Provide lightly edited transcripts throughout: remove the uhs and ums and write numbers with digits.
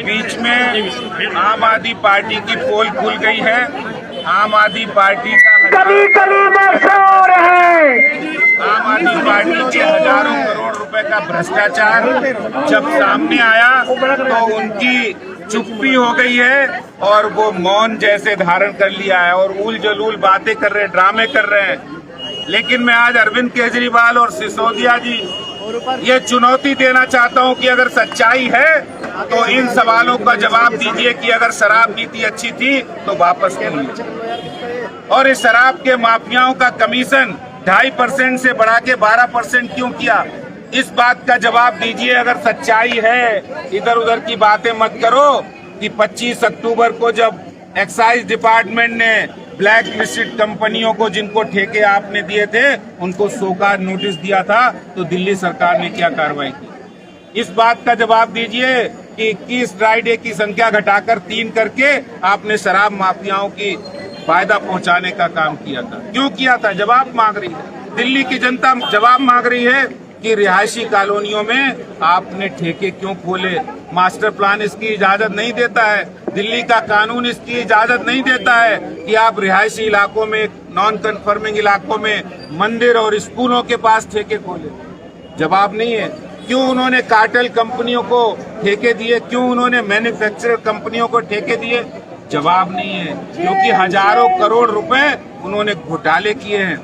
बीच में आम आदमी पार्टी की पोल खुल गई है। आम आदमी पार्टी का गली गली में शोर है। आम आदमी पार्टी के हजारों करोड़ रुपए का भ्रष्टाचार जब सामने आया तो उनकी चुप्पी हो गई है और वो मौन जैसे धारण कर लिया है और उल जलूल बातें कर रहे हैं, ड्रामे कर रहे हैं। लेकिन मैं आज अरविंद केजरीवाल और सिसोदिया जी ये चुनौती देना चाहता हूं कि अगर सच्चाई है तो इन सवालों का जवाब दीजिए कि अगर शराब नीति अच्छी थी तो वापस क्यों ली, और इस शराब के माफियाओं का कमीशन 2.5% से बढ़ा के 12% क्यों किया, इस बात का जवाब दीजिए। अगर सच्चाई है, इधर उधर की बातें मत करो कि 25 अक्टूबर को जब एक्साइज डिपार्टमेंट ने ब्लैक लिस्टेड कंपनियों को जिनको ठेके आपने दिए थे उनको शोकॉज नोटिस दिया था तो दिल्ली सरकार ने क्या कार्रवाई की, इस बात का जवाब दीजिए कि 21 ड्राई डे की संख्या घटाकर 3 करके आपने शराब माफियाओं की फायदा पहुंचाने का काम किया था। क्यों किया था, जवाब मांग रही है दिल्ली की जनता, जवाब मांग रही है कि रिहायशी कॉलोनियों में आपने ठेके क्यों खोले। मास्टर प्लान इसकी इजाजत नहीं देता है, दिल्ली का कानून इसकी इजाजत नहीं देता है कि आप रिहायशी इलाकों में, नॉन कन्फर्मिंग इलाकों में मंदिर और स्कूलों के पास ठेके खोले। जवाब नहीं है। क्यों उन्होंने कार्टेल कंपनियों को ठेके दिए, क्यों उन्होंने मैन्युफैक्चरर कंपनियों को ठेके दिए, जवाब नहीं है। क्योंकि हजारों करोड़ रुपए उन्होंने घोटाले किए हैं,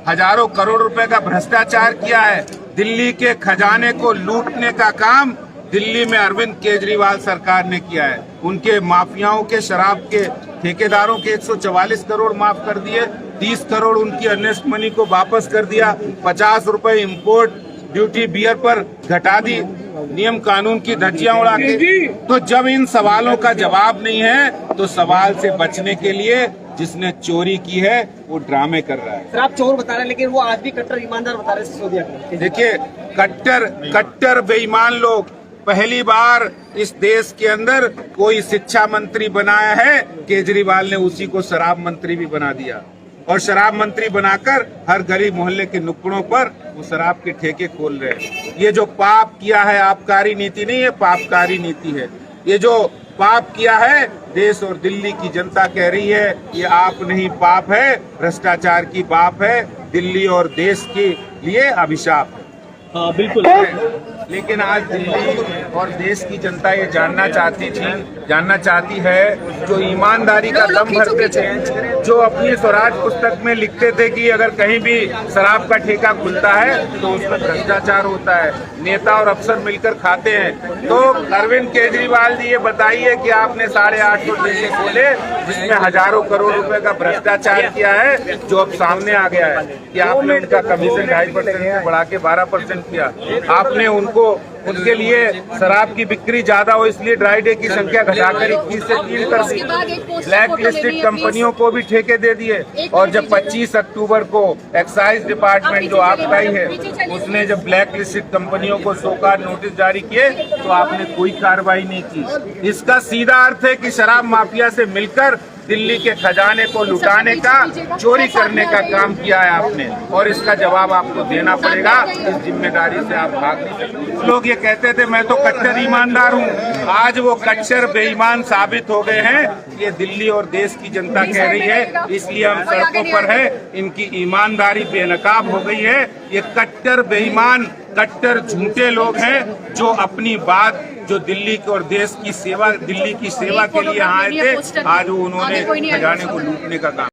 हजारों करोड़ रुपए का भ्रष्टाचार किया है। दिल्ली के खजाने को लूटने का काम दिल्ली में अरविंद केजरीवाल सरकार ने किया है। उनके माफियाओं के, शराब के ठेकेदारों के 144 करोड़ माफ कर दिए, 30 करोड़ उनकी अर्नेस्ट मनी को वापस कर दिया, 50 रुपए इम्पोर्ट ड्यूटी बियर पर घटा दी, नियम कानून की धज्जियां उड़ा के। तो जब इन सवालों का जवाब नहीं है तो सवाल से बचने के लिए जिसने चोरी की है वो ड्रामे कर रहा है। सर आप चोर बता रहे हैं लेकिन वो आज भी कट्टर ईमानदार बता रहे हैं सिसोदिया को। देखिए, कट्टर बेईमान लोग, पहली बार इस देश के अंदर कोई शिक्षा मंत्री बनाया है, केजरीवाल ने उसी को शराब मंत्री भी बना दिया और शराब मंत्री बनाकर हर गली मोहल्ले के नुक्कड़ों पर वो शराब के ठेके खोल रहे हैं। ये जो पाप किया है, आबकारी नीति नहीं है, पापकारी नीति है। ये जो पाप किया है, देश और दिल्ली की जनता कह रही है ये आप नहीं, पाप है, भ्रष्टाचार की बाप है, दिल्ली और देश के लिए अभिशाप है। हाँ बिल्कुल। लेकिन आज दिल्ली और देश की जनता ये जानना चाहती है, जो ईमानदारी का दम भरते थे, जो अपनी स्वराज पुस्तक में लिखते थे कि अगर कहीं भी शराब का ठेका खुलता है तो उसमें भ्रष्टाचार होता है, नेता और अफसर मिलकर खाते हैं। तो अरविंद केजरीवाल जी ये बताइए कि आपने 850 ठेके खोले जिसमें हजारों करोड़ रुपए का भ्रष्टाचार किया है, जो अब सामने आ गया है कि आपने उनका कमीशन 2.5% से बढ़ा के 12% किया। आपने उनके लिए शराब की बिक्री ज्यादा हो इसलिए ड्राई डे की संख्या घटाकर 21 से 3 कर दी, ब्लैक लिस्टेड कंपनियों को भी ठेके दे दिए। और जब 25 अक्टूबर को एक्साइज डिपार्टमेंट जो आपका ही है उसने जब ब्लैक लिस्टेड कंपनियों को शोकॉज नोटिस जारी किए तो आपने कोई कार्रवाई नहीं की। इसका सीधा अर्थ है कि शराब माफिया से मिलकर दिल्ली के खजाने को लुटाने का, चोरी करने का काम किया है आपने, और इसका जवाब आपको देना पड़ेगा। इस जिम्मेदारी से आप भाग नहीं सकते। लोग ये कहते थे मैं तो कट्टर ईमानदार हूँ, आज वो कट्टर बेईमान साबित हो गए हैं। ये दिल्ली और देश की जनता कह रही है, इसलिए हम सड़कों पर है। इनकी ईमानदारी बेनकाब हो गई है। ये कट्टर बेईमान, कट्टर झूठे लोग हैं जो अपनी बात, जो दिल्ली और देश की सेवा, दिल्ली की सेवा के लिए आए थे, आज वो उन्होंने खजाने को लूटने का काम